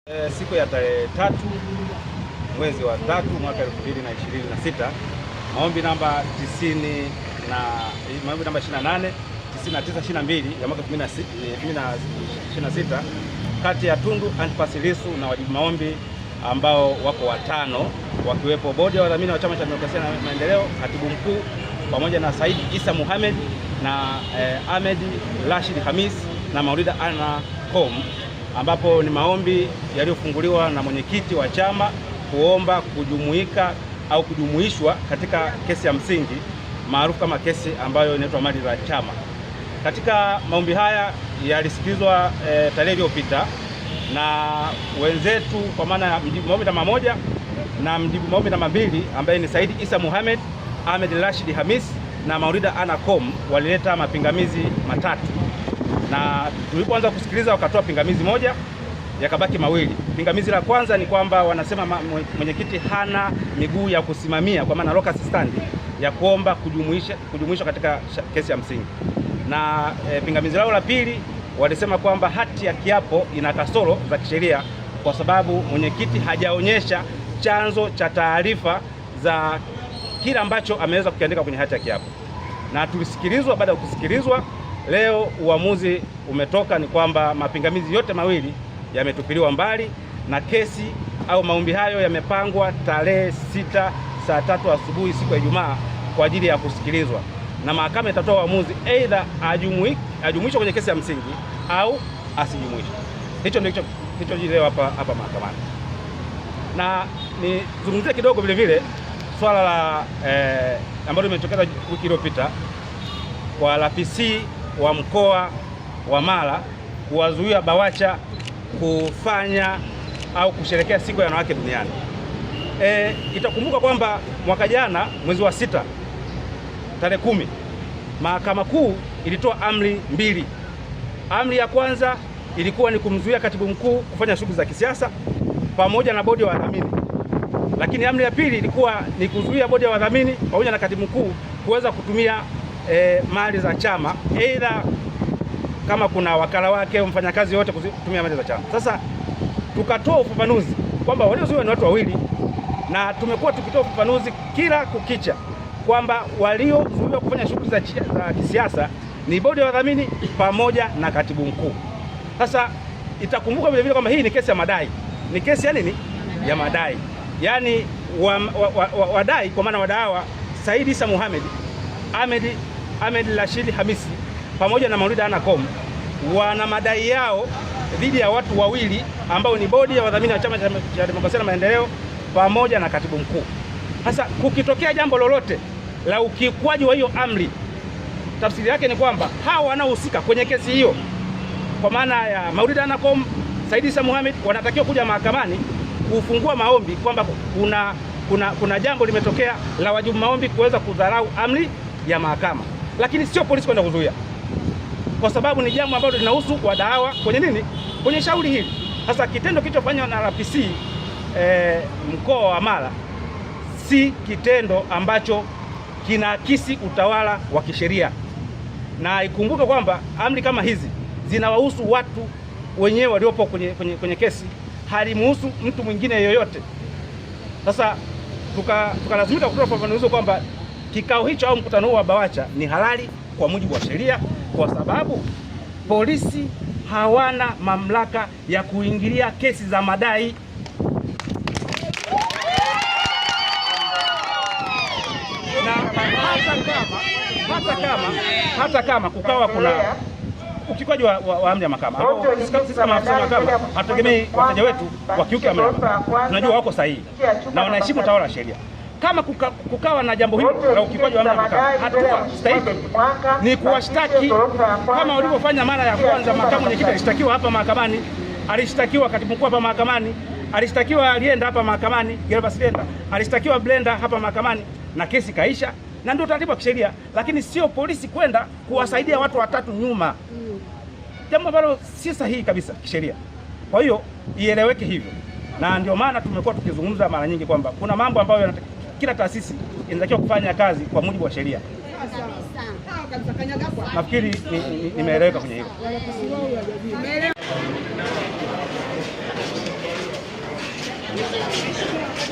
Siku ya tarehe 3 mwezi wa 3 mwaka 2026, maombi namba 28 9922 ya mwaka 2026 kati ya Tundu Antipas Lissu na wajibu maombi ambao wako watano, wakiwepo bodi ya wadhamini wa Chama cha Demokrasia na Maendeleo, katibu mkuu pamoja na Said Isa Mohamed na Ahmed Rashid Hamis na Maulida Anna Com, ambapo ni maombi yaliyofunguliwa na mwenyekiti wa chama kuomba kujumuika au kujumuishwa katika kesi ya msingi maarufu kama kesi ambayo inaitwa mali za chama. Katika maombi haya yalisikizwa tarehe iliyopita na wenzetu, kwa maana ya mjibu maombi namba 1 na mjibu maombi namba 2 ambaye ni Said Isa Mohamed, Ahmed Rashid Hamis na Maulida Anna Com walileta mapingamizi matatu, na tulipoanza kusikiliza wakatoa pingamizi moja, yakabaki mawili. Pingamizi la kwanza ni kwamba wanasema mwenyekiti hana miguu ya kusimamia, kwa maana locus standi ya kuomba kujumuishwa katika kesi ya msingi. Na pingamizi lao la pili walisema kwamba hati ya kiapo ina kasoro za kisheria, kwa sababu mwenyekiti hajaonyesha chanzo cha taarifa za kila ambacho ameweza kukiandika kwenye hati ya kiapo. Na tulisikilizwa. Baada ya kusikilizwa, leo uamuzi umetoka, ni kwamba mapingamizi yote mawili yametupiliwa mbali na kesi au maombi hayo yamepangwa tarehe 6 saa 3 asubuhi siku ya Ijumaa kwa ajili ya kusikilizwa, na mahakama itatoa uamuzi aidha ajumuishwe kwenye kesi ya msingi au asijumuishwe. Hicho ndio leo hapa mahakamani. Na nizungumzie kidogo vile vile swala la ambalo limetokeza wiki iliyopita kwa RPC wa mkoa wa Mara kuwazuia BAWACHA kufanya au kusherehekea siku ya wanawake duniani. Itakumbuka kwamba mwaka jana mwezi wa 6 tarehe 10 Mahakama Kuu ilitoa amri mbili. Amri ya kwanza ilikuwa ni kumzuia katibu mkuu kufanya shughuli za kisiasa pamoja na bodi ya wadhamini, lakini amri ya pili ilikuwa ni kuzuia bodi ya wadhamini pamoja na katibu mkuu kuweza kutumia mali za chama, aidha kama kuna wakala wake mfanyakazi yote kutumia mali za chama. Sasa tukatoa ufafanuzi kwamba waliozuiwa ni watu wawili, na tumekuwa tukitoa ufafanuzi kila kukicha kwamba waliozuiwa kufanya shughuli za kisiasa ni bodi ya wadhamini pamoja na katibu mkuu. Sasa itakumbuka vile vile kwamba hii ni kesi ya madai. Ni kesi ya nini? Ya madai. Yaani wadai, kwa maana wadawa Said Isa Mohamed, Ahmed Rashid Hamisi pamoja na Maulida Anna Com wana madai yao dhidi ya watu wawili ambao ni bodi ya wadhamini wa Chama cha Demokrasia na Maendeleo pamoja na katibu mkuu. Sasa kukitokea jambo lolote la ukiukwaji wa hiyo amri, tafsiri yake ni kwamba hawa wanaohusika kwenye kesi hiyo, kwa maana ya Maulida Anna Com, Said Isa Mohamed, wanatakiwa kuja mahakamani kufungua maombi kwamba kuna jambo limetokea la wajibu maombi kuweza kudharau amri ya mahakama, lakini sio polisi kwenda kuzuia, kwa sababu ni jambo ambalo linahusu wadaawa kwenye nini, kwenye shauri hili. Sasa kitendo kilichofanywa na RPC mkoa wa Mara si kitendo ambacho kinaakisi utawala wa kisheria, na ikumbuke kwamba amri kama hizi zinawahusu watu wenyewe waliopo kwenye kesi, halimuhusu mtu mwingine yoyote. Sasa tukalazimika kutoa ufafanuzi kwamba kikao hicho au mkutano huo wa BAWACHA ni halali kwa mujibu wa sheria, kwa sababu polisi hawana mamlaka ya kuingilia kesi za madai. Na hata kama kukawa kuna ukiukaji wa amri ya mahakama, sisi kama afisa wa mahakama hatutegemei wateja wetu wakiuke amri ya mahakama. Tunajua wako sahihi na wanaheshimu utawala wa sheria. Kama kukawa na jambo hilo la ukiukaji wa amri ya mahakama, hatua stahiki ni kuwashtaki kama walivyofanya mara ya kwanza. Makamu mwenyekiti alishtakiwa hapa mahakamani, alishtakiwa katibu mkuu hapa mahakamani, alishtakiwa alienda hapa mahakamani, Gervas Lienda alishtakiwa Blenda hapa mahakamani, na kesi kaisha, na ndio taratibu ya kisheria. Lakini sio polisi kwenda kuwasaidia watu watatu nyuma, jambo ambalo si sahihi kabisa kisheria. Kwa hiyo ieleweke hivyo, na ndio maana tumekuwa tukizungumza mara nyingi kwamba kuna mambo ambayo kila taasisi inatakiwa kufanya kazi kwa mujibu wa sheria. Nafikiri nimeeleweka kwenye hilo.